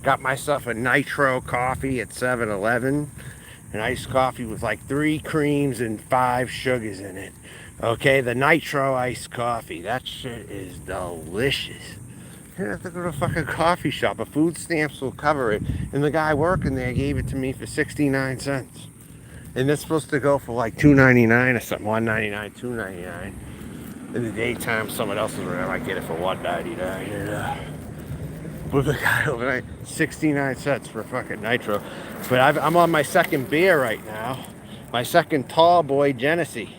Got myself a nitro coffee at 7-Eleven. An iced coffee with like 3 creams and 5 sugars in it. Okay, the nitro iced coffee. That shit is delicious. You don't have to go to a fucking coffee shop. A food stamps will cover it. And the guy working there gave it to me for 69 cents. And it's supposed to go for like $2.99 or something. $1.99, $2.99. In the daytime, someone else is around. I might get it for $1.99. With the guy overnight, 69 cents for a fucking nitro. But I'm on my second beer right now. My second tall boy Genesee.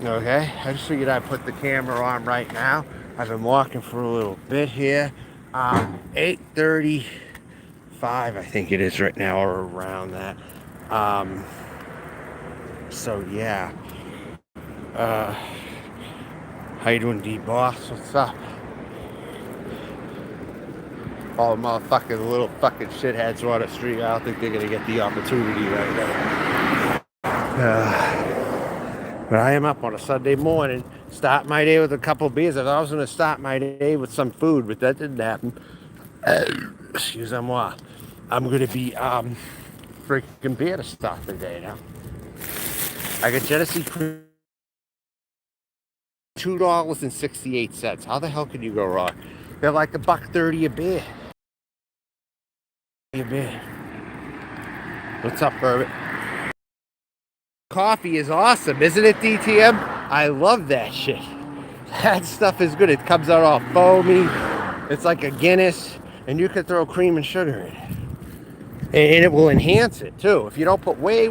Okay, I just figured I'd put the camera on right now. I've been walking for a little bit here. 8:35, I think it is right now, or around that. So yeah. How you doing, D-Boss? What's up? All the motherfucking little fucking shitheads on the street. I don't think they're gonna get the opportunity right now. But I am up on a Sunday morning. Start my day with a couple beers. I thought I was gonna start my day with some food, but that didn't happen. Excuse-moi. I'm gonna be freaking beer to start the day now. I got Genesee Cream. $2.68. How the hell can you go wrong? They're like $1.30 a beer. What's up, Herbert? Coffee is awesome, isn't it, DTM? I love that shit. That stuff is good. It comes out all foamy. It's like a Guinness, and you can throw cream and sugar in it. And it will enhance it too. If you don't put way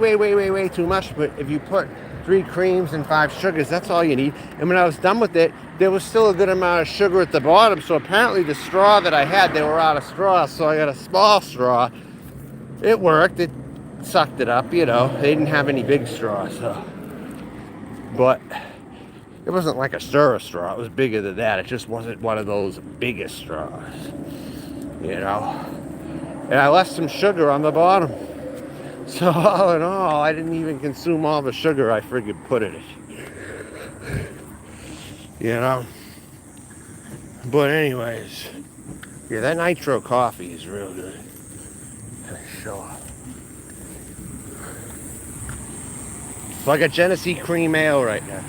too much, but if you put 3 creams and 5 sugars, that's all you need. And when I was done with it, there was still a good amount of sugar at the bottom. So apparently the straw that I had, they were out of straw. So I got a small straw. It worked. It sucked it up, you know. They didn't have any big straws. So. But it wasn't like a stir straw. It was bigger than that. It just wasn't one of those biggest straws, you know. And I left some sugar on the bottom. So all in all, I didn't even consume all the sugar I friggin' put in it. You know? But anyways, yeah, that nitro coffee is real good. Sure. So I got Genesee Cream Ale right now.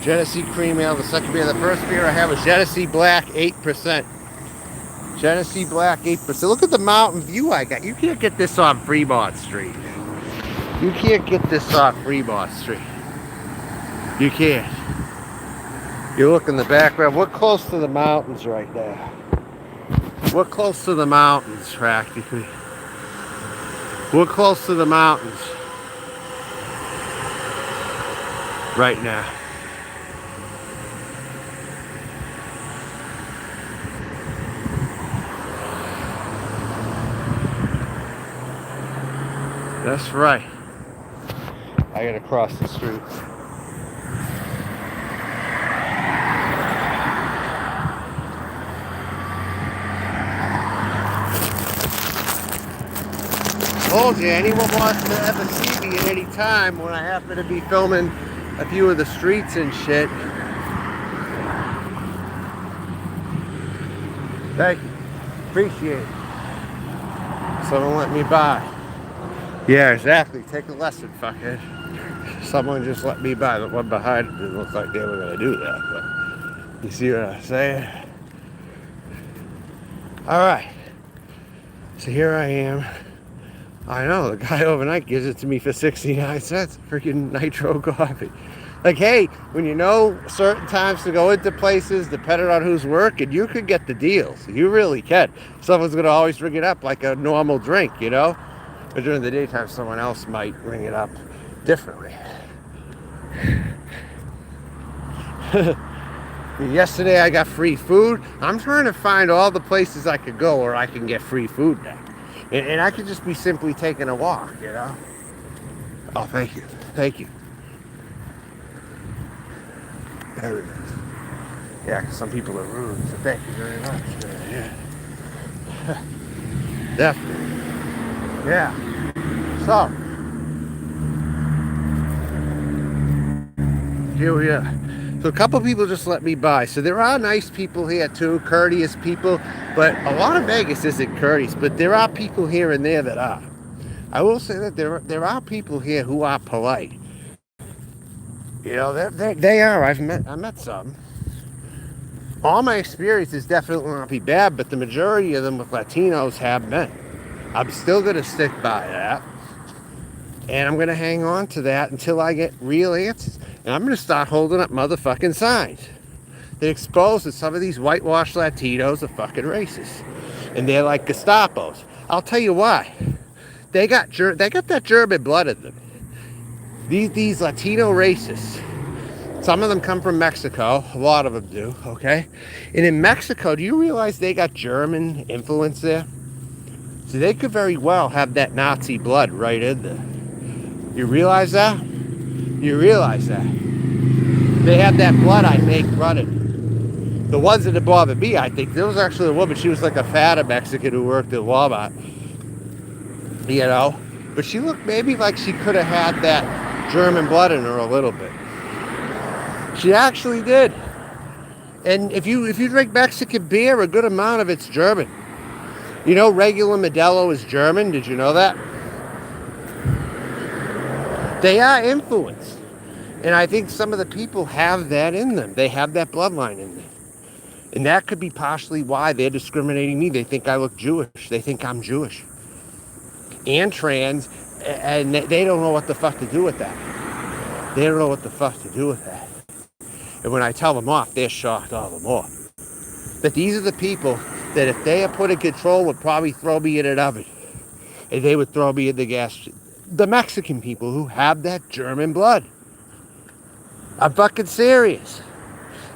Genesee Cream Ale, the second beer. The first beer I have was Genesee Black 8%. Genesee Black 8%. Look at the mountain view I got. You can't get this on Fremont Street. You can't get this on Fremont Street. You can't. You look in the background. We're close to the mountains right now. We're close to the mountains, practically. We're close to the mountains right now. That's right. I gotta cross the street. Told you, anyone wants to ever see me at any time when I happen to be filming a few of the streets and shit. Thank you. Appreciate it. Someone let me by. Yeah, exactly. Take a lesson, fuckhead. Someone just let me by. The one behind it didn't look like they were going to do that, but you see what I'm saying? Alright. So here I am. I know, the guy overnight gives it to me for 69 cents. Freaking nitro coffee. Like, hey, when you know certain times to go into places, depending on who's working, you could get the deals. You really can. Someone's going to always ring it up like a normal drink, you know? But during the daytime, someone else might ring it up differently. Yesterday, I got free food. I'm trying to find all the places I could go where I can get free food now. And I could just be simply taking a walk, you know? Oh, thank you. Thank you. There it is. Yeah, because some people are rude, so thank you very much. Yeah. Definitely. Yeah. So, here we are. So a couple people just let me by. So there are nice people here too, courteous people, but a lot of Vegas isn't courteous, but there are people here and there that are. I will say that there are people here who are polite. You know, they are. I met some. All my experiences definitely will not be bad, but the majority of them with Latinos have been. I'm still going to stick by that. And I'm going to hang on to that until I get real answers. And I'm going to start holding up motherfucking signs that expose that some of these whitewashed Latinos are fucking racist. And they're like Gestapos. I'll tell you why. They got that German blood in them. These Latino racists. Some of them come from Mexico. A lot of them do, okay? And in Mexico, do you realize they got German influence there? So they could very well have that Nazi blood right in there. You realize that? You realize that? They have that blood, I think, running. The ones that bothered me, I think, there was actually a woman, she was like a fatter Mexican who worked at Walmart. You know? But she looked maybe like she could have had that German blood in her a little bit. She actually did. And if you drink Mexican beer, a good amount of it's German. You know, regular Modelo is German. Did you know that? They are influenced. And I think some of the people have that in them. They have that bloodline in them. And that could be partially why they're discriminating me. They think I look Jewish. They think I'm Jewish. And trans. And they don't know what the fuck to do with that. They don't know what the fuck to do with that. And when I tell them off, they're shocked all the more. But these are the people that if they are put in control would probably throw me in an oven. And they would throw me in the gas. The Mexican people who have that German blood. I'm fucking serious.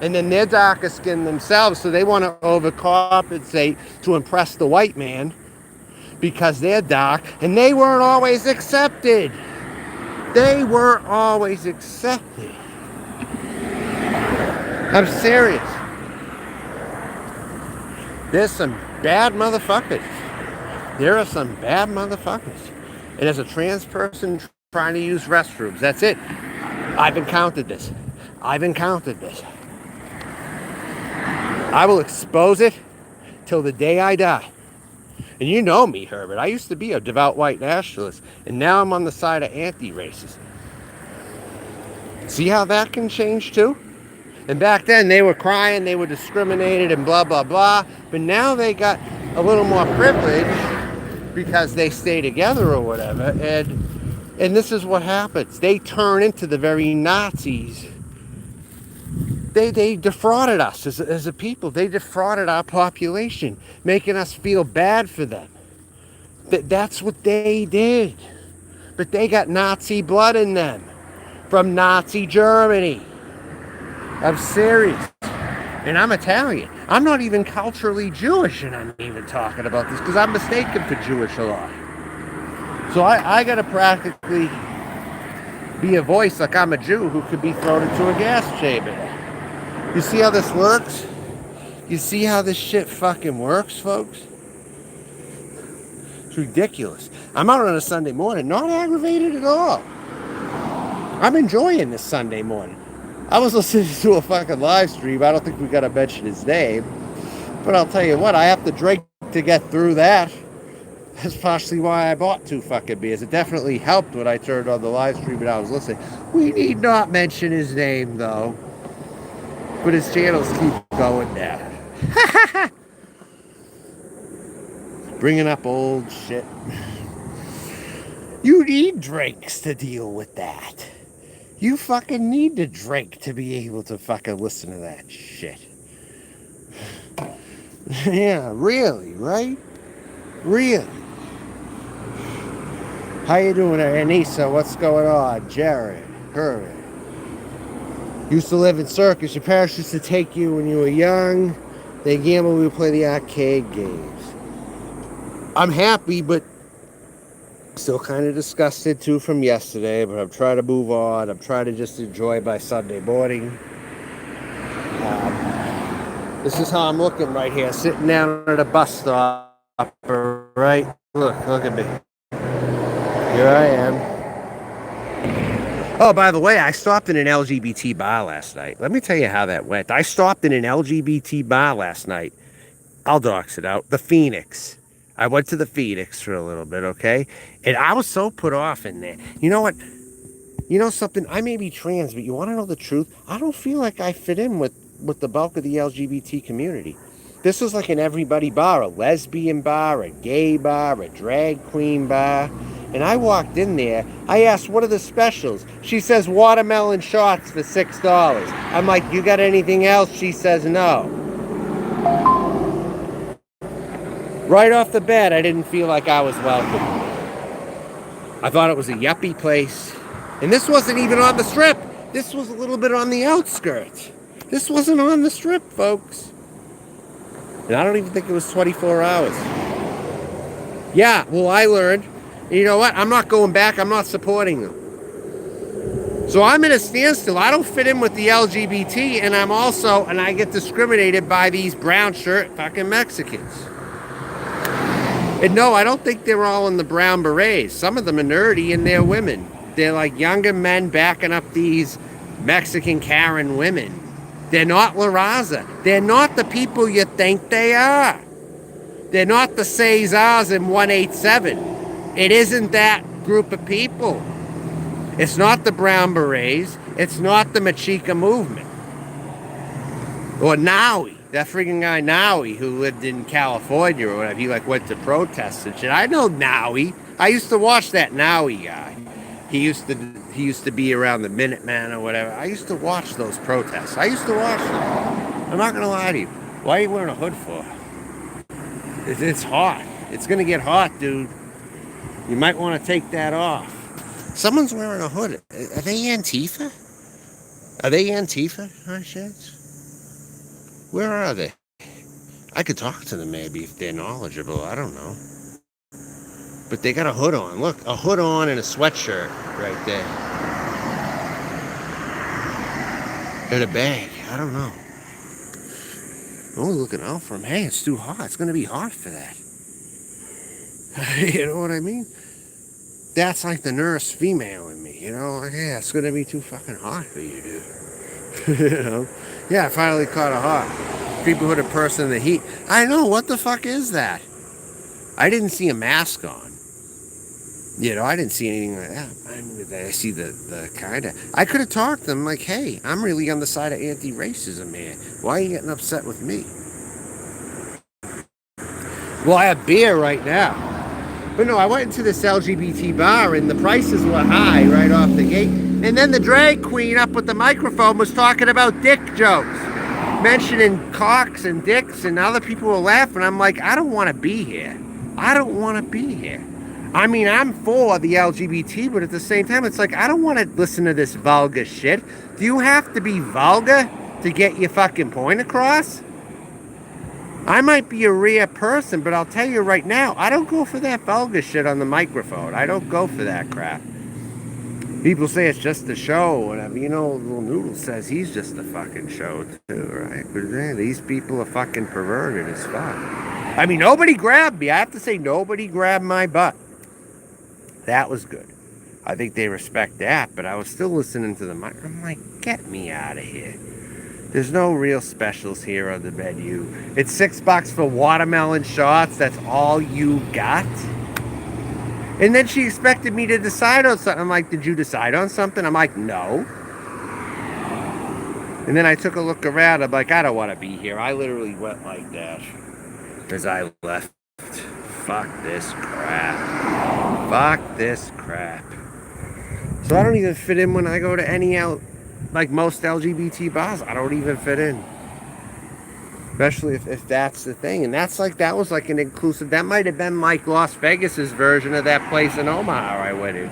And then they're darker skinned themselves, so they want to overcompensate to impress the white man because they're dark, and they weren't always accepted. They weren't always accepted. I'm serious. There's some bad motherfuckers. There are some bad motherfuckers. And as a trans person trying to use restrooms, that's it. I've encountered this. I've encountered this. I will expose it till the day I die. And you know me, Herbert. I used to be a devout white nationalist, and now I'm on the side of anti-racist. See how that can change too? And back then they were crying, they were discriminated and blah, blah, blah. But now they got a little more privilege because they stay together or whatever. And this is what happens. They turn into the very Nazis. They defrauded us as a people. They defrauded our population, making us feel bad for them. That's what they did. But they got Nazi blood in them from Nazi Germany. I'm serious. And I'm Italian. I'm not even culturally Jewish, and I'm even talking about this because I'm mistaken for Jewish a lot. So I got to practically be a voice like I'm a Jew who could be thrown into a gas chamber. You see how this works? You see how this shit fucking works, folks? It's ridiculous. I'm out on a Sunday morning, not aggravated at all. I'm enjoying this Sunday morning. I was listening to a fucking live stream. I don't think we got to mention his name. But I'll tell you what, I have to drink to get through that. That's partially why I bought 2 fucking beers. It definitely helped when I turned on the live stream and I was listening. We need not mention his name, though. But his channels keep going now. Bringing up old shit. You need drinks to deal with that. You fucking need to drink to be able to fucking listen to that shit. Yeah, really, right? Really. How you doing there, Anissa? What's going on? Jared, Herbert. Used to live in Circus. Your parents used to take you when you were young. They gamble, we would play the arcade games. I'm happy, but still kind of disgusted too from yesterday, but I'm trying to move on. I'm trying to just enjoy my Sunday morning. This is how I'm looking right here, sitting down at a bus stop, right? Look at me. Here I am. Oh, by the way, I stopped in an LGBT bar last night. Let me tell you how that went. I stopped in an LGBT bar last night. I'll dox it out. The Phoenix. I went to the Phoenix for a little bit, okay? And I was so put off in there. You know what? You know something? I may be trans, but you want to know the truth? I don't feel like I fit in with the bulk of the LGBT community. This was like an everybody bar, a lesbian bar, a gay bar, a drag queen bar. And I walked in there. I asked, what are the specials? She says, watermelon shots for $6. I'm like, you got anything else? She says, no. Right off the bat, I didn't feel like I was welcome. I thought it was a yuppie place. And this wasn't even on the strip. This was a little bit on the outskirts. This wasn't on the strip, folks. And I don't even think it was 24 hours. Yeah, well, I learned. You know what? I'm not going back. I'm not supporting them. So I'm in a standstill. I don't fit in with the LGBT, and I get discriminated by these brown shirt fucking Mexicans. And no, I don't think they're all in the brown berets. Some of them are nerdy and they're women. They're like younger men backing up these Mexican Karen women. They're not La Raza. They're not the people you think they are. They're not the Cesars in 187. It isn't that group of people. It's not the Brown Berets. It's not the Machica movement. Or Naui. That freaking guy Naui who lived in California or whatever. He like went to protests and shit. I know Naui. I used to watch that Naui guy. He used to be around the Minutemen or whatever. I used to watch those protests. I used to watch them. I'm not gonna lie to you. Why are you wearing a hood for? It's hot. It's gonna get hot, dude. You might want to take that off. Someone's wearing a hood. Are they Antifa? Are they Antifa, huh, shits? Where are they? I could talk to them maybe if they're knowledgeable. I don't know. But they got a hood on. Look, a hood on and a sweatshirt right there. And a bag. I don't know. I'm only looking out for them. Hey, it's too hot. It's going to be hot for that. You know what I mean? That's like the nurse female in me. You know, like, yeah, it's going to be too fucking hot for you, dude. You know? Yeah, I finally caught a hot. People who are person in the heat. I know, what the fuck is that? I didn't see a mask on. You know, I didn't see anything like that. I see the kind of... I could have talked to them like, hey, I'm really on the side of anti-racism, man. Why are you getting upset with me? Well, I have beer right now. But no, I went into this LGBT bar and the prices were high right off the gate. And then the drag queen up with the microphone was talking about dick jokes. Mentioning cocks and dicks, and other people were laughing. I'm like, I don't want to be here. I don't want to be here. I mean, I'm for the LGBT, but at the same time, it's like, I don't want to listen to this vulgar shit. Do you have to be vulgar to get your fucking point across? I might be a rare person, but I'll tell you right now, I don't go for that vulgar shit on the microphone. I don't go for that crap. People say it's just a show or whatever. You know, Little Noodle says he's just a fucking show too, right? But these people are fucking perverted as fuck. I mean, nobody grabbed me. I have to say, nobody grabbed my butt. That was good. I think they respect that, but I was still listening to the mic. I'm like, get me out of here. There's no real specials here on the menu. It's $6 for watermelon shots. That's all you got? And then she expected me to decide on something. I'm like, did you decide on something? I'm like, no. And then I took a look around. I'm like, I don't want to be here. I literally went like that as I left. Fuck this crap. Fuck this crap. So I don't even fit in when I go to any like most LGBT bars. I don't even fit in. Especially if that's the thing. And that was like an inclusive. That might have been like Las Vegas's version of that place in Omaha I went to.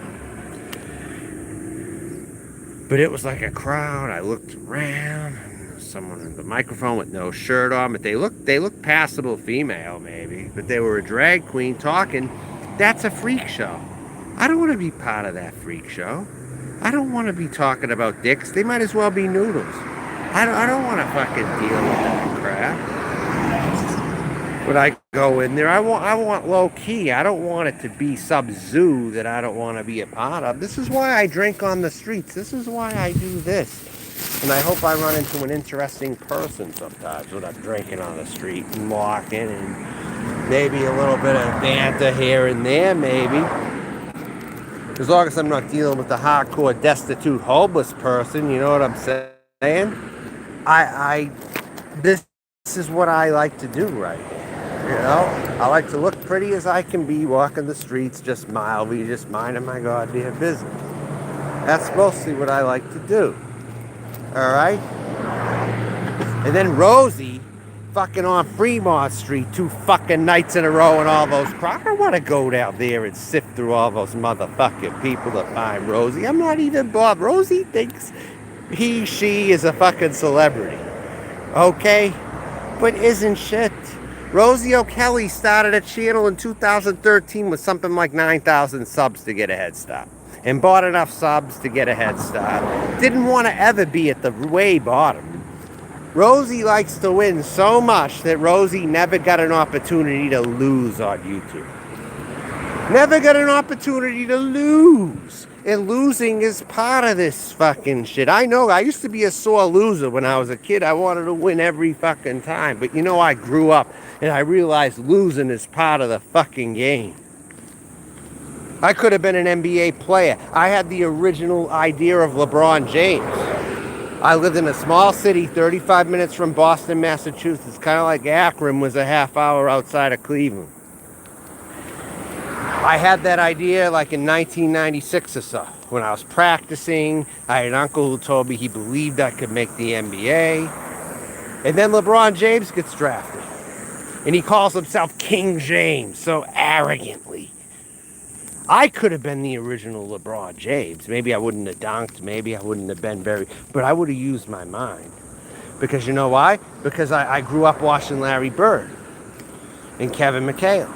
But it was like a crowd. I looked around. And someone on the microphone with no shirt on. But they looked passable female maybe. But they were a drag queen talking. That's a freak show. I don't want to be part of that freak show. I don't want to be talking about dicks. They might as well be noodles. I don't want to fucking deal with that crap. But I go in there. I want low key. I don't want it to be some zoo that I don't want to be a part of. This is why I drink on the streets. This is why I do this. And I hope I run into an interesting person sometimes when I'm drinking on the street and walking, and maybe a little bit of banter here and there, maybe. As long as I'm not dealing with the hardcore, destitute, homeless person, you know what I'm saying? This is what I like to do right here. You know, I like to look pretty as I can be, walking the streets, just mildly, just minding my goddamn business. That's mostly what I like to do. All right? And then Rosie, fucking on Fremont Street 2 fucking nights in a row and all those crowds. I don't want to go down there and sift through all those motherfucking people to find Rosie. I'm not even Bob. Rosie thinks she is a fucking celebrity. Okay? But isn't shit. Rosie O'Kelly started a channel in 2013 with something like 9,000 subs to get a head start. And bought enough subs to get a head start. Didn't want to ever be at the way bottom. Rosie likes to win so much that Rosie never got an opportunity to lose on YouTube. Never got an opportunity to lose. And losing is part of this fucking shit. I know, I used to be a sore loser when I was a kid. I wanted to win every fucking time. But you know, I grew up and I realized losing is part of the fucking game. I could have been an NBA player. I had the original idea of LeBron James. I lived in a small city 35 minutes from Boston, Massachusetts. Kind of like Akron was a half hour outside of Cleveland. I had that idea like in 1996 or so. When I was practicing, I had an uncle who told me he believed I could make the NBA. And then LeBron James gets drafted. And he calls himself King James so arrogantly. I could have been the original LeBron James. Maybe I wouldn't have dunked. Maybe I wouldn't have been but I would have used my mind. Because you know why? Because I grew up watching Larry Bird and Kevin McHale.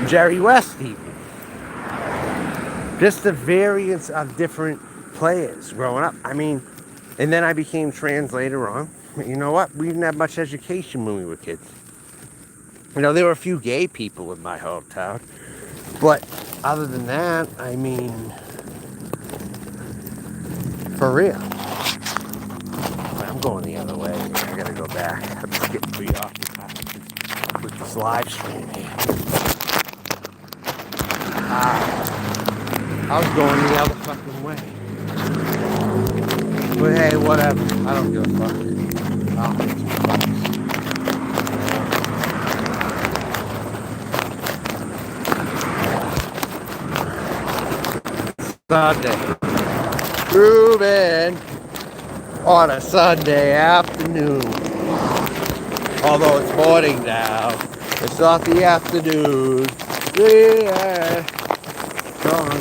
Jerry West even. Just the variance of different players growing up. I mean, and then I became trans later on. You know what? We didn't have much education when we were kids. You know, there were a few gay people in my hometown. But other than that, I mean, for real. I'm going the other way. I gotta go back. I'm just getting preoccupied with this live stream here. I was going the other fucking way. But hey, whatever. I don't give a fuck. Sunday. Grooving on a Sunday afternoon. Although it's morning now. It's not the afternoon. Yeah.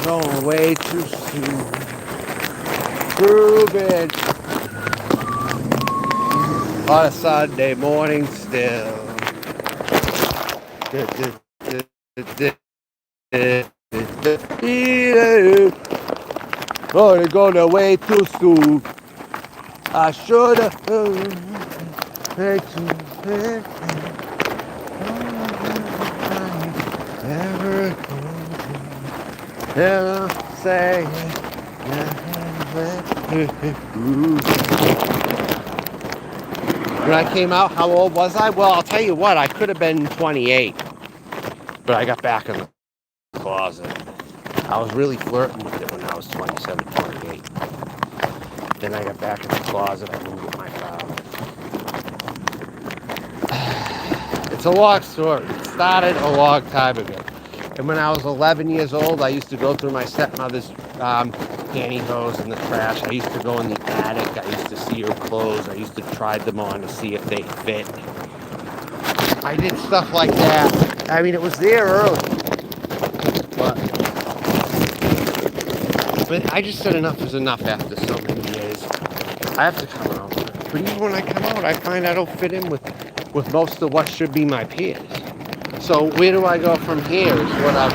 Going way too soon. Grooving on a Sunday morning still. Oh, they're going way too soon. I should have never say when I came out, how old was I? Well, I'll tell you what, I could have been 28, but I got back in the closet. I was really flirting with it when I was 27, 28. Then I got back in the closet. I moved with my father. It's a long story. It started a long time ago. And when I was 11 years old, I used to go through my stepmother's pantyhose in the trash. I used to go in the attic. I used to see her clothes. I used to try them on to see if they fit. I did stuff like that. I mean, it was there early. But I just said enough is enough after so many years. I have to come out. But even when I come out, I find I don't fit in with most of what should be my peers. So where do I go from here is what I'm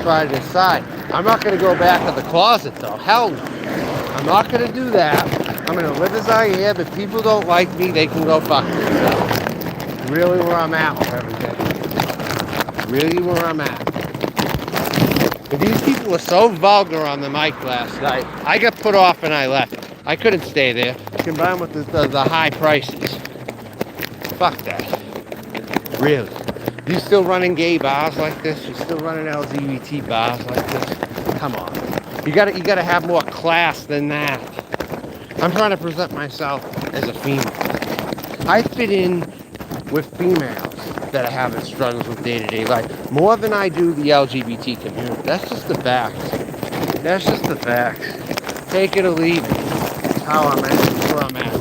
trying to decide. I'm not going to go back to the closet, though. Hell no. I'm not going to do that. I'm going to live as I am. If people don't like me, they can go fuck themselves. really where I'm at with everything. Really where I'm at. But these people were so vulgar on the mic last night. I got put off and I left. I couldn't stay there. Combined with the high prices. Fuck that. Really. You still running gay bars like this? You still running LGBT bars like this? Come on. You gotta have more class than that. I'm trying to present myself as a female. I fit in with females that are having struggles with day-to-day life more than I do the LGBT community. That's just the facts. That's just the facts. Take it or leave it. That's how I'm at. That's where I'm at.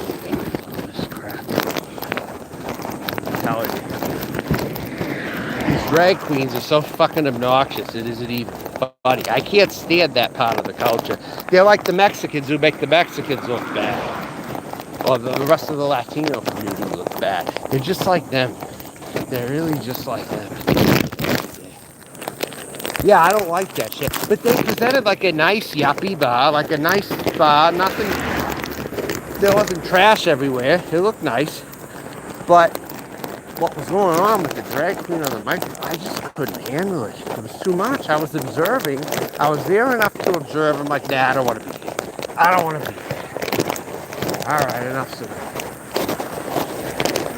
This crap. I'm telling you. These drag queens are so fucking obnoxious. It isn't even funny. I can't stand that part of the culture. They're like the Mexicans who make the Mexicans look bad. Or the rest of the Latino community look bad. They're just like them. They're really just like them. Yeah, I don't like that shit. But they presented like a nice yuppie bar, like a nice bar. Nothing. There wasn't trash everywhere. It looked nice. But what was going on with the drag queen on the mic, I just couldn't handle it. It was too much. I was observing. I was there enough to observe. I'm like, nah, I don't want to be here. I don't want to be here. All right, enough's enough.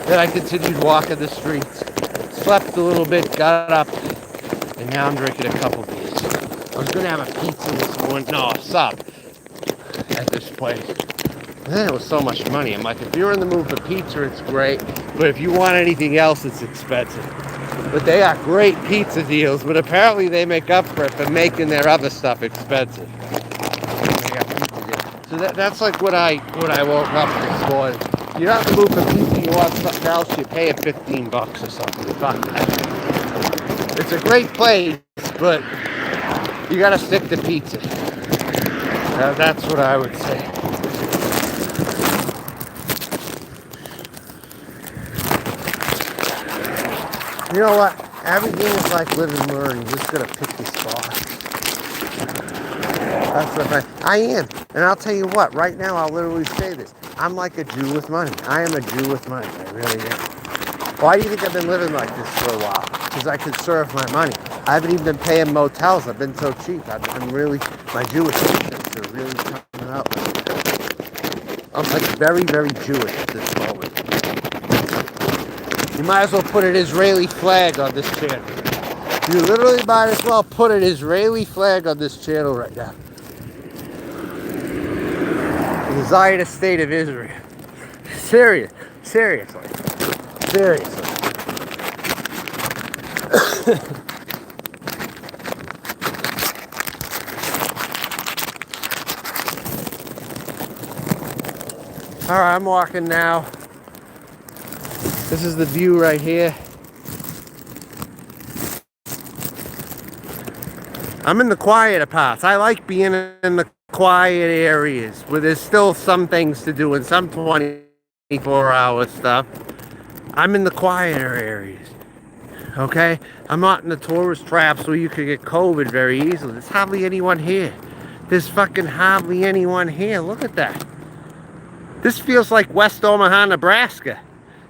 Then I continued walking the streets. Slept a little bit, got up, and now I'm drinking a couple beers. I was going to have a pizza this morning. No, a sub at this place. And then it was so much money. I'm like, if you're in the mood for pizza, it's great. But if you want anything else, it's expensive. But they got great pizza deals. But apparently they make up for it for making their other stuff expensive. So that's like what I woke up this morning. You're not in the mood for pizza, you want something else, you're paying $15 or something. Fuck that. It's a great place, but you gotta stick to pizza. That's what I would say. You know what? Everything is like living and learning. You just gotta pick your spot. That's what I am. And I'll tell you what, right now I'll literally say this. I'm like a Jew with money. I am a Jew with money. I really am. Why do you think I've been living like this for a while? Because I conserve my money. I haven't even been paying motels. I've been so cheap. I'm really, my Jewish sense are really coming out. I'm like very, very Jewish at this moment. You might as well put an Israeli flag on this channel. You literally might as well put an Israeli flag on this channel right now. The Zionist state of Israel. Seriously. Alright, I'm walking now. This is the view right here. I'm in the quieter parts. I like being in the quiet areas where there's still some things to do and some 24-hour stuff. I'm in the quieter areas. Okay? I'm not in the tourist traps where you could get COVID very easily. There's hardly anyone here. There's fucking hardly anyone here. Look at that. This feels like West Omaha, Nebraska.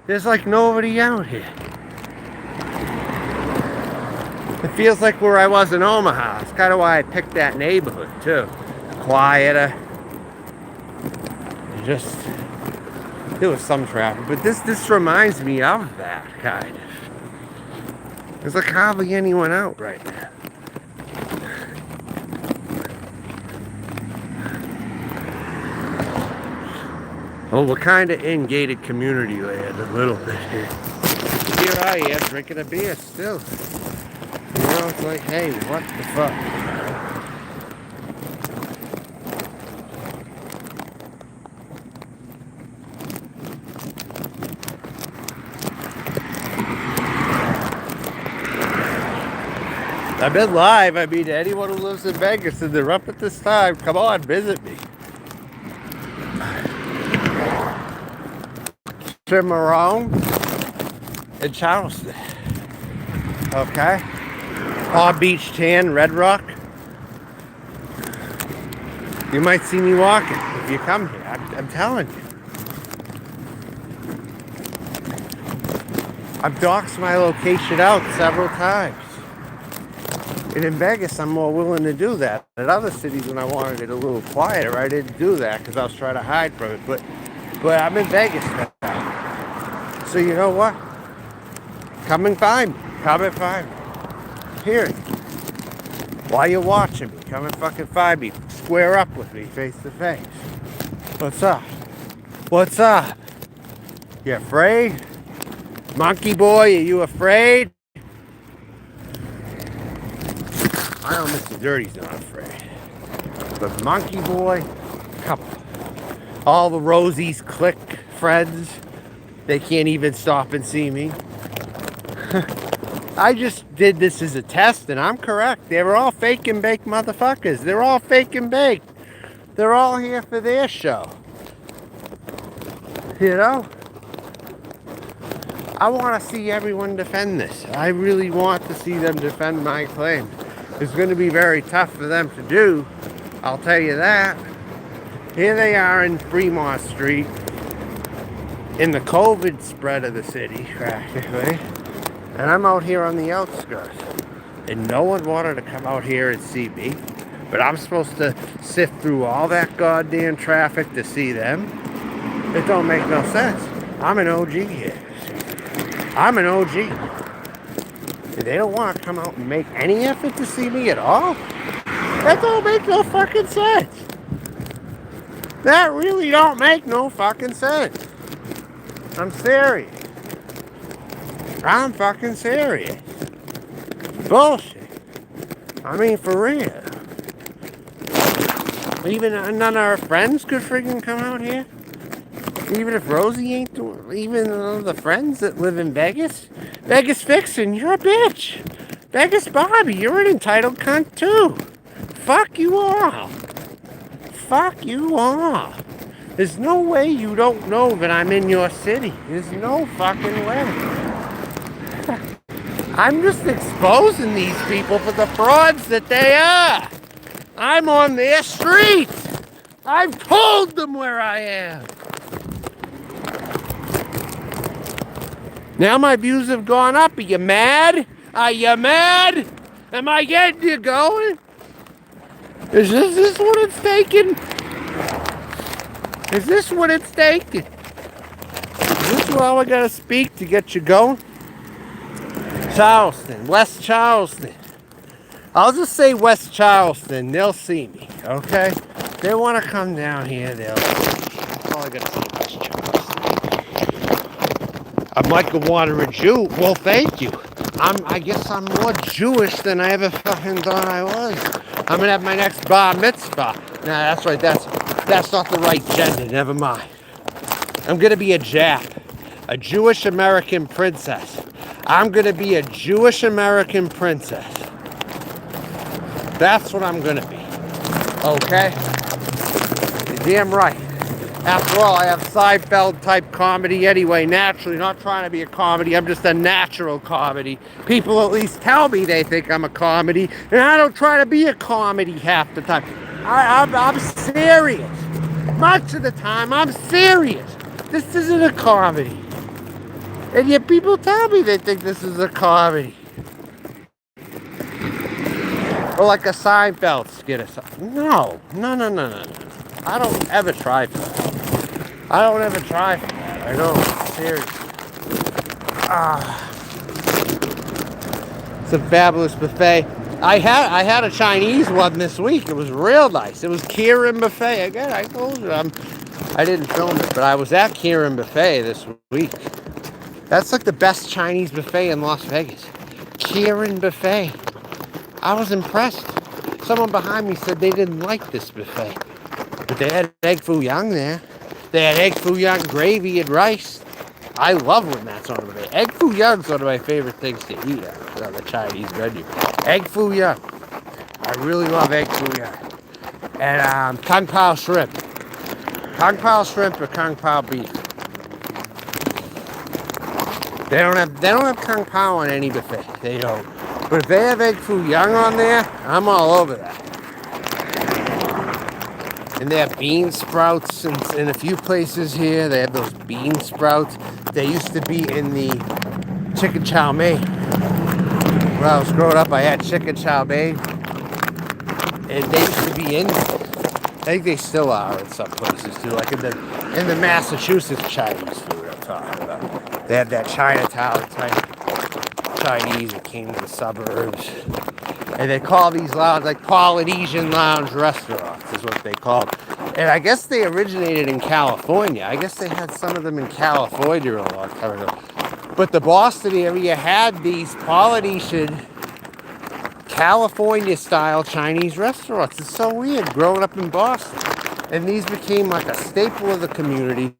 There's like nobody out here. It feels like where I was in Omaha. It's kind of why I picked that neighborhood too. Quieter. Just, there was some traffic, but this reminds me of that kind of. There's like hardly anyone out right now. Well, we're kind of in gated community land a little bit here. Here I am drinking a beer still. You know, it's like, hey, what the fuck? I've been live. I mean, anyone who lives in Vegas and they're up at this time, come on, visit me. Cimarron and Charleston. Okay? Palm Beach Tan, Red Rock. You might see me walking if you come here. I'm telling you. I've doxed my location out several times. And in Vegas, I'm more willing to do that. In other cities, when I wanted it a little quieter, I didn't do that because I was trying to hide from it. But I'm in Vegas now. So you know what? Come and find me. Come and find me. Here. While you're watching me, come and fucking find me. Square up with me face to face. What's up? What's up? You afraid? Monkey boy, are you afraid? I know Mr. Dirty's not afraid. But Monkey Boy, come on. All the Rosie's clique friends, they can't even stop and see me. I just did this as a test, and I'm correct. They were all fake and baked motherfuckers. They're all fake and baked. They're all here for their show. You know? I want to see everyone defend this. I really want to see them defend my claim. It's going to be very tough for them to do, I'll tell you that. Here they are in Fremont Street, in the COVID spread of the city, practically. And I'm out here on the outskirts. And no one wanted to come out here and see me. But I'm supposed to sift through all that goddamn traffic to see them. It don't make no sense. I'm an OG here. I'm an OG. They don't want to come out and make any effort to see me at all? That don't make no fucking sense. That really don't make no fucking sense. I'm serious. I'm fucking serious. Bullshit. I mean, for real. Even none of our friends could friggin' come out here? Even if Rosie ain't doing, even the friends that live in Vegas? Vegas Vixen, you're a bitch. Vegas Bobby, you're an entitled cunt too. Fuck you all. Fuck you all. There's no way you don't know that I'm in your city. There's no fucking way. I'm just exposing these people for the frauds that they are. I'm on their streets. I've told them where I am. Now my views have gone up. Are you mad? Are you mad? Am I getting you going? Is this what it's taking? Is this what it's taking? Is this all I gotta speak to get you going? Charleston, West Charleston. I'll just say West Charleston. They'll see me, okay? They want to come down here, they'll see me. That's all I gotta say, West Charleston. I'm like a wandering Jew. Well, thank you. I guess I'm more Jewish than I ever fucking thought I was. I'm gonna have my next bar mitzvah. Nah, that's right. That's not the right gender. Never mind. I'm gonna be a Jap, a Jewish American princess. I'm gonna be a Jewish American princess. That's what I'm gonna be. Okay? You're damn right. After all, I have Seinfeld type comedy anyway, naturally. Not trying to be a comedy, I'm just a natural comedy. People at least tell me they think I'm a comedy, and I don't try to be a comedy half the time. I'm serious. Much of the time, I'm serious. This isn't a comedy. And yet people tell me they think this is a comedy. Or like a Seinfeld skit or something. No. I don't ever try for that. I don't ever try for that. I know. Seriously. It's a fabulous buffet. I had a Chinese one this week. It was real nice. It was Kirin Buffet. Again, I told you I didn't film it, but I was at Kirin Buffet this week. That's like the best Chinese buffet in Las Vegas. Kirin Buffet. I was impressed. Someone behind me said they didn't like this buffet. But they had egg foo young there. They had egg foo young, gravy, and rice. I love when that's on the menu. Egg foo young's one of my favorite things to eat on the Chinese menu. Egg foo young. I really love egg foo young. And kung pao shrimp. Kung pao shrimp or kung pao beef. They don't have kung pao on any buffet. They don't. But if they have egg foo young on there, I'm all over that. And they have bean sprouts in a few places here. They have those bean sprouts. They used to be in the chicken chow mein. When I was growing up, I had chicken chow mein, and they used to be in. I think they still are in some places too, like in the Massachusetts Chinese food I'm talking about. They had that Chinatown type Chinese that came to the suburbs. And they call these lounge like Polynesian lounge restaurants is what they call them. And I guess they originated in California. I guess they had some of them in California a long time ago. But the Boston area had these Polynesian California-style Chinese restaurants. It's so weird growing up in Boston. And these became like a staple of the community.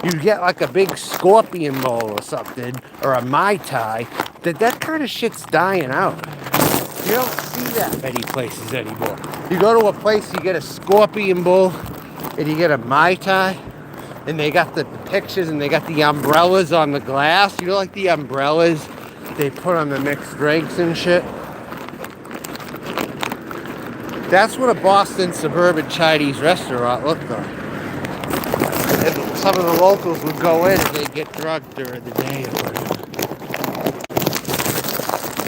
You'd get like a big scorpion bowl or something, or a Mai Tai. That kind of shit's dying out. You don't see that many places anymore. You go to a place, you get a scorpion bowl, and you get a Mai Tai, and they got the pictures, and they got the umbrellas on the glass. You know, like the umbrellas they put on the mixed drinks and shit. That's what a Boston suburban Chinese restaurant looked like. And some of the locals would go in and they'd get drunk during the day or whatever.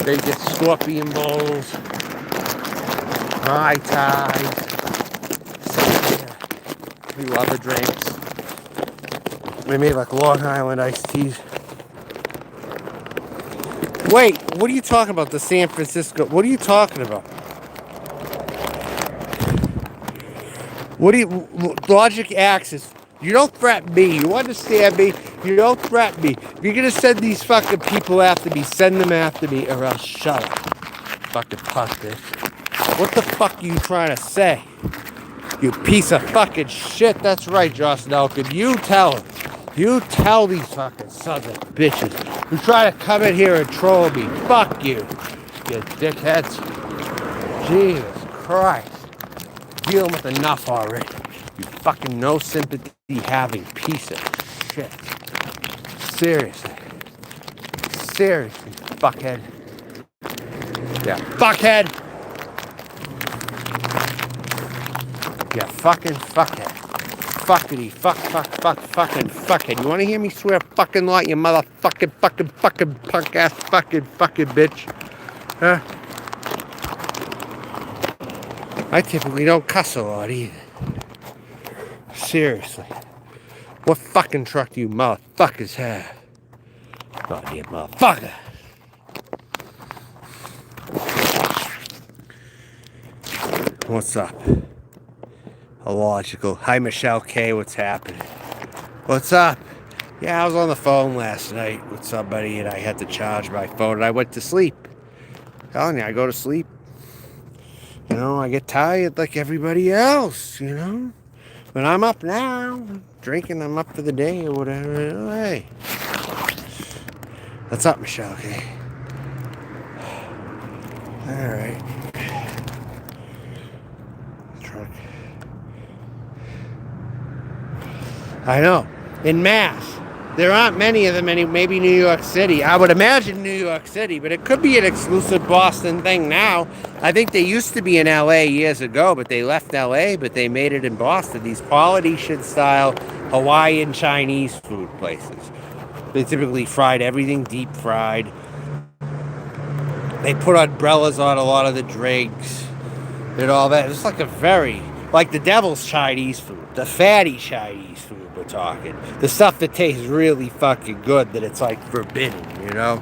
They'd get scorpion bowls, Mai Tais, a few other drinks. They made like Long Island iced teas. Wait, what are you talking about? The San Francisco? What are you talking about? What do you, Logic Axis, you don't threaten me, you understand me, you don't threaten me. If you're gonna send these fucking people after me, send them after me, or else shut up. Fucking punk bitch. What the fuck are you trying to say? You piece of fucking shit. That's right, Josh Nelkin. You tell them. You tell these fucking sons of bitches who try to come in here and troll me. Fuck you, you dickheads. Jesus Christ. Dealing with enough already. You fucking no sympathy having piece of shit. Seriously. Seriously, fuckhead. Yeah, fuckhead. Yeah, fucking fuckhead. Fuckity, fucking fuckhead. You wanna hear me swear a fucking lot, you motherfucking fucking punk ass fucking bitch? Huh? I typically don't cuss a lot either. Seriously. What fucking truck do you motherfuckers have? Goddamn motherfucker. What's up? Illogical. Hi, Michelle K. What's happening? What's up? Yeah, I was on the phone last night with somebody and I had to charge my phone and I went to sleep. Telling you, I go to sleep. You know, I get tired like everybody else, you know. But I'm up now, drinking, I'm up for the day or whatever. Hey. What's up, Michelle? Okay. Alright. Truck. I know. In Mass. There aren't many of them, maybe New York City. I would imagine New York City, but it could be an exclusive Boston thing now. I think they used to be in LA years ago, but they left LA, but they made it in Boston. These Polynesian-style Hawaiian Chinese food places. They typically fried everything deep fried. They put umbrellas on a lot of the drinks and all that. It's like like the devil's Chinese food, the fatty Chinese food. We're talking the stuff that tastes really fucking good that it's like forbidden, you know,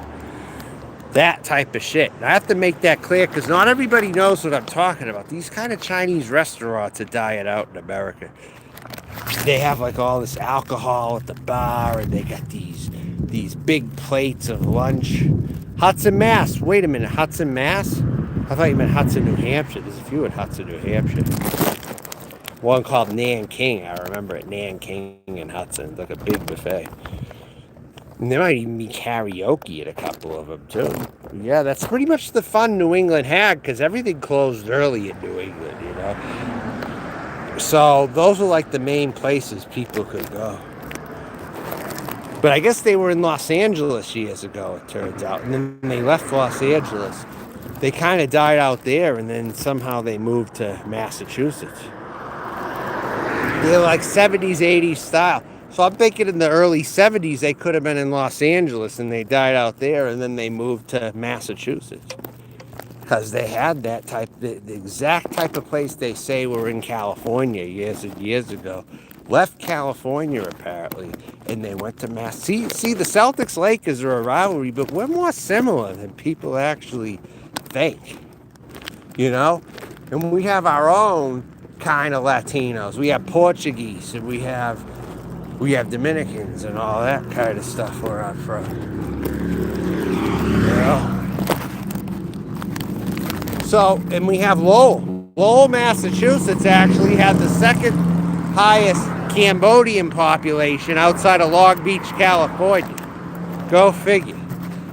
that type of shit. And I have to make that clear because not everybody knows what I'm talking about. These kind of Chinese restaurants are dying out in America. They have like all this alcohol at the bar and they got these big plates of lunch. Hudson, Mass. Wait a minute, Hudson, Mass? I thought you meant Hudson, New Hampshire. There's a few in Hudson, New Hampshire. One called Nanking, I remember it, Nanking in Hudson, like a big buffet. And there might even be karaoke at a couple of them, too. Yeah, that's pretty much the fun New England had, because everything closed early in New England, you know? So those are like the main places people could go. But I guess they were in Los Angeles years ago, it turns out. And then they left Los Angeles. They kind of died out there, and then somehow they moved to Massachusetts. They're like 70s, 80s style. So I'm thinking in the early 70s, they could have been in Los Angeles and they died out there and then they moved to Massachusetts. Because they had that type, the exact type of place they say were in California years and years ago. Left California apparently, and they went to Mass. See, the Celtics Lakers are a rivalry, but we're more similar than people actually think. You know, and we have our own kind of Latinos. We have Portuguese, and we have Dominicans and all that kind of stuff where I'm from. You know. So, and we have Lowell. Lowell, Massachusetts actually had the second highest Cambodian population outside of Long Beach, California. Go figure.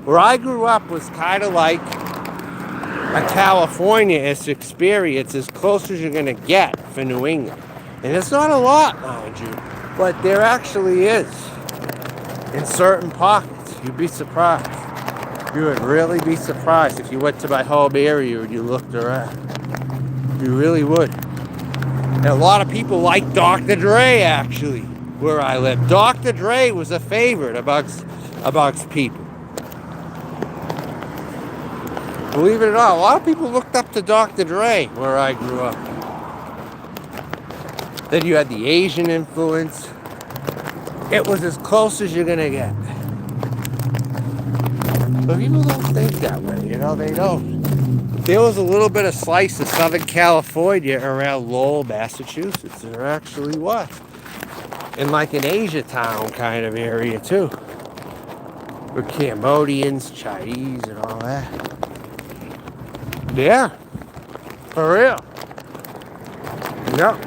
Where I grew up was kind of like a California-ish experience, as close as you're going to get for New England. And it's not a lot, mind you, but there actually is in certain pockets. You'd be surprised. You would really be surprised if you went to my home area and you looked around. You really would. And a lot of people like Dr. Dre, actually, where I live. Dr. Dre was a favorite amongst people. Believe it or not, a lot of people looked up to Dr. Dre where I grew up. Then you had the Asian influence. It was as close as you're gonna get. But people don't think that way, you know, they don't. There was a little bit of slice of Southern California around Lowell, Massachusetts. There actually was. In like an Asia town kind of area too. With Cambodians, Chinese, and all that. Yeah. For real. Yeah.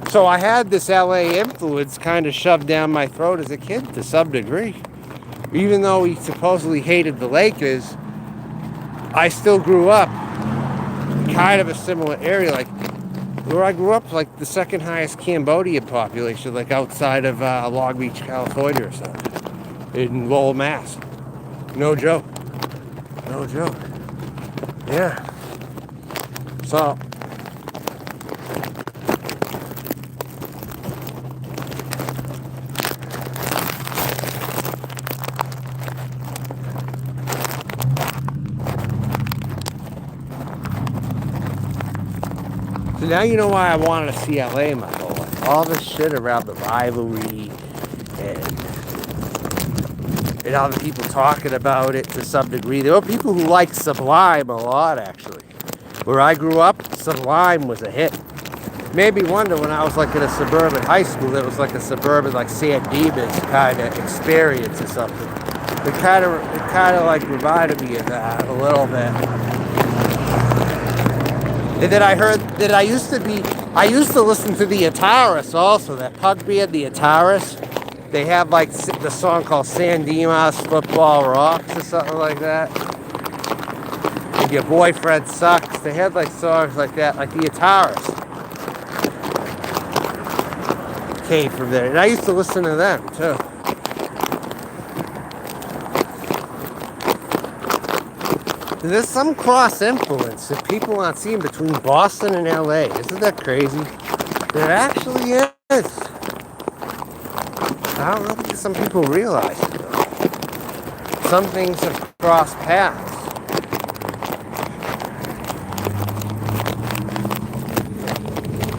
So I had this LA influence kind of shoved down my throat as a kid to some degree. Even though we supposedly hated the Lakers, I still grew up kind of a similar area. Like where I grew up, like the second highest Cambodian population, like outside of Long Beach, California or something. In Lowell, Mass. No joke. No joke. Yeah. So now you know why I wanted to see LA my whole life. All this shit around the rivalry and all the people talking about it to some degree. There were people who liked Sublime a lot, actually. Where I grew up, Sublime was a hit. Made me wonder when I was like in a suburban high school, there was like a suburban like San Dimas kind of experience or something. It kind of like reminded me of that a little bit. And then I heard that I used to listen to the Ataris also, that punk band, the Ataris. They have like the song called San Dimas Football Rocks or something like that. And Your Boyfriend Sucks. They had like songs like that, like the Ataris came from there. And I used to listen to them too. There's some cross influence that people aren't seeing between Boston and LA. Isn't that crazy? There actually is. I don't think some people realize it though. Some things have crossed paths.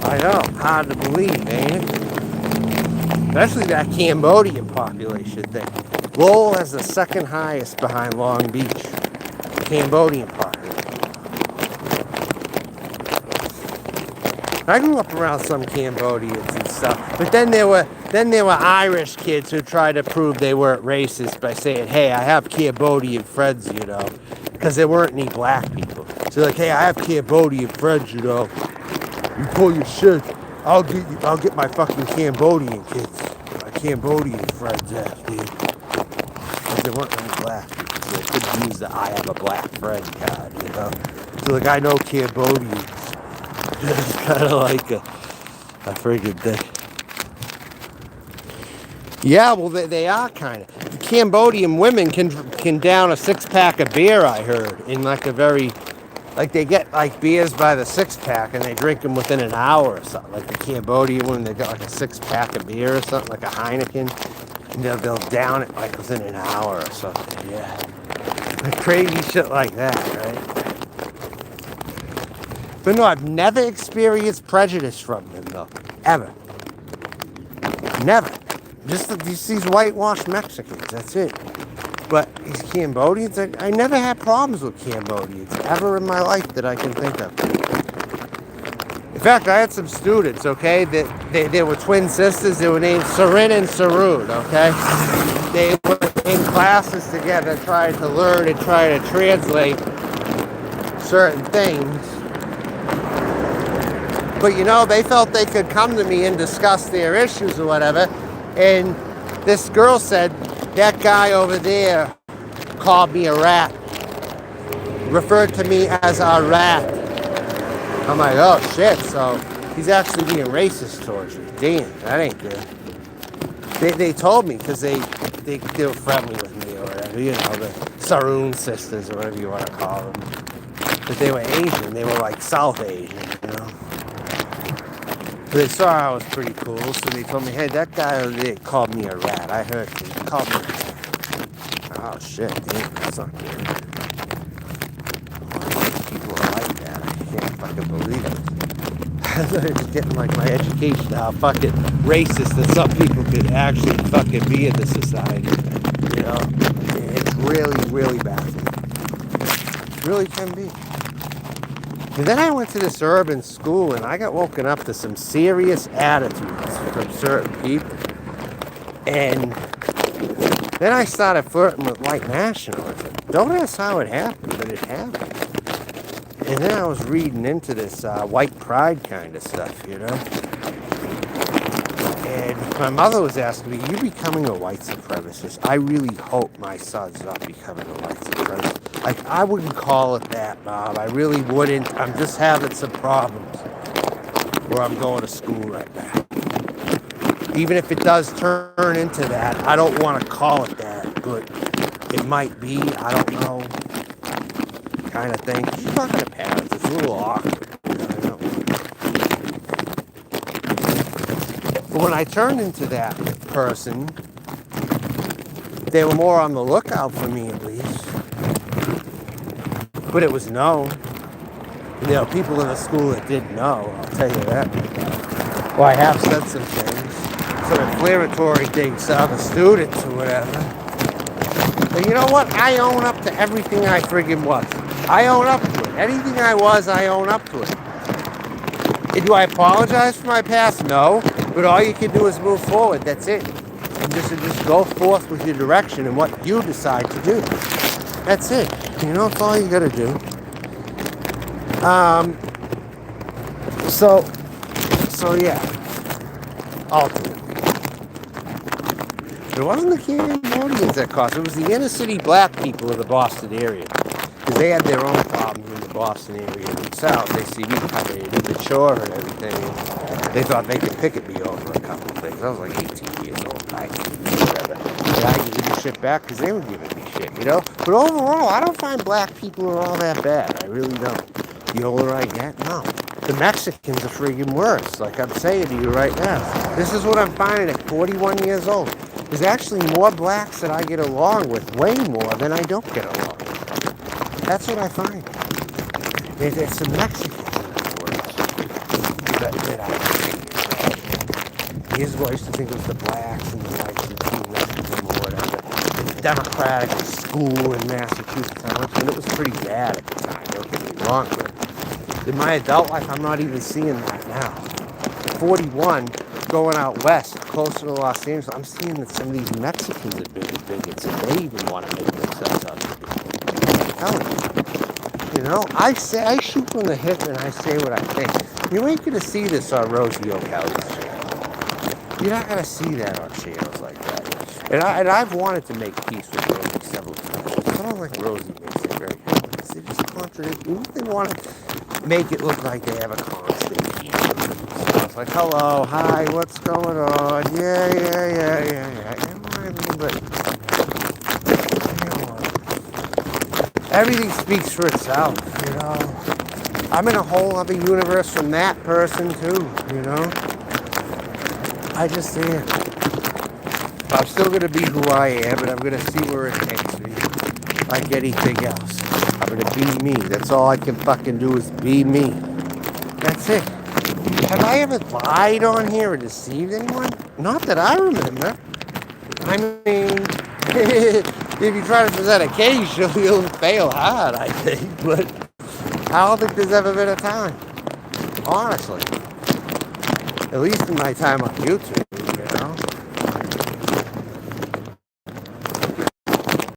I know, hard to believe, ain't it? Especially that Cambodian population thing. Lowell has the second highest behind Long Beach. Cambodian population. I grew up around some Cambodians and stuff, but then there were Irish kids who tried to prove they weren't racist by saying, "Hey, I have Cambodian friends, you know," because there weren't any black people. So like, "Hey, I have Cambodian friends, you know. You pull your shit, I'll get my fucking Cambodian kids, my Cambodian friends out, dude." Because there weren't any black people. So they couldn't use the "I have a black friend" card, you know. So like, I know Cambodians. It's kind of like a friggin' thing. Yeah, well, they are kind of. Cambodian women can down a 6-pack of beer, I heard, in like a very Like they get like beers by the 6-pack and they drink them within an hour or something. Like the Cambodian one, they got like a 6-pack of beer or something, like a Heineken, and they'll down it like within an hour or something. Yeah, like crazy shit like that, right? But no, I've never experienced prejudice from them though, ever, never. Just these whitewashed Mexicans. That's it. But these Cambodians, I never had problems with Cambodians ever in my life that I can think of. In fact, I had some students, okay, that they were twin sisters. They were named Sarin and Sarud, okay? They were in classes together trying to learn and try to translate certain things. But, you know, they felt they could come to me and discuss their issues or whatever. And this girl said, that guy over there called me a rat, referred to me as a rat. I'm like, oh shit, so he's actually being racist towards you. Damn, that ain't good. They told me because they were friendly with me or whatever, you know, the Saroon sisters or whatever you want to call them. But they were Asian, they were like South Asian, you know. They saw I was pretty cool, so they told me, hey, that guy over there called me a rat. I heard him. He called me a rat. Oh, shit, damn, that's not good. People are like that. I can't fucking believe it. I'm just getting, like, my education how fucking racist that some people could actually fucking be in this society. You know? It's really, really baffling. It really can be. And then I went to this urban school and I got woken up to some serious attitudes from certain people. And then I started flirting with white nationalism. Don't ask how it happened, but it happened. And then I was reading into this white pride kind of stuff, you know. And my mother was asking me, you becoming a white supremacist? I really hope my son's not becoming a white supremacist. Like, I wouldn't call it that, Bob. I really wouldn't. I'm just having some problems where I'm going to school right now. Even if it does turn into that, I don't want to call it that, but it might be. I don't know. Kind of thing. You're talking to parents. It's a little awkward. You know? But when I turned into that person, they were more on the lookout for me, at least. But it was known. There are people in the school that didn't know, I'll tell you that. Well, I have said some things, some inflammatory things to other students or whatever. But you know what? I own up to everything I friggin' was. I own up to it. Anything I was, I own up to it. And do I apologize for my past? No. But all you can do is move forward. That's it. And just go forth with your direction and what you decide to do. That's it. You know, it's all you gotta do. So yeah. Ultimately. It wasn't the Cambodians that caused it. It was the inner city black people of the Boston area. Because they had their own problems in the Boston area themselves. They see me coming in, mature and everything. They thought they could picket me over a couple of things. I was like 18 years old. I gave the shit back because they were giving me shit, you know? But overall, I don't find black people are all that bad. I really don't. The older I get, no. The Mexicans are friggin' worse, like I'm saying to you right now. This is what I'm finding at 41 years old. There's actually more blacks that I get along with, way more than I don't get along with. That's what I find. It's the Mexicans that I think. Years ago, I used to think it was the blacks and the whites and the Mexicans or whatever. The Democratic school in Massachusetts, I went to, and it was pretty bad at the time, don't get me wrong, but in my adult life, I'm not even seeing that now. At 41, going out west, closer to Los Angeles, I'm seeing that some of these Mexicans are big bigots, and they even want to make themselves out to be. I'm telling you. You know, I shoot from the hip and I say what I think. You ain't going to see this on Rosie O'Kelly's channel. You're not going to see that on channels like that. And I've wanted to make peace with Rosie several times. I don't like Rosie makes it very happy because they just contradict me. They want to make it look like they have a constant peace. So it's like, hello, hi, what's going on? Yeah. But everything speaks for itself, you know. I'm in a whole other universe from that person too, you know? I just am. I'm still going to be who I am, and I'm going to see where it takes me. Like anything else. I'm going to be me. That's all I can fucking do is be me. That's it. Have I ever lied on here or deceived anyone? Not that I remember. I mean, if you try to present a case, you'll fail hard, I think. But I don't think there's ever been a time. Honestly. At least in my time on YouTube, you know?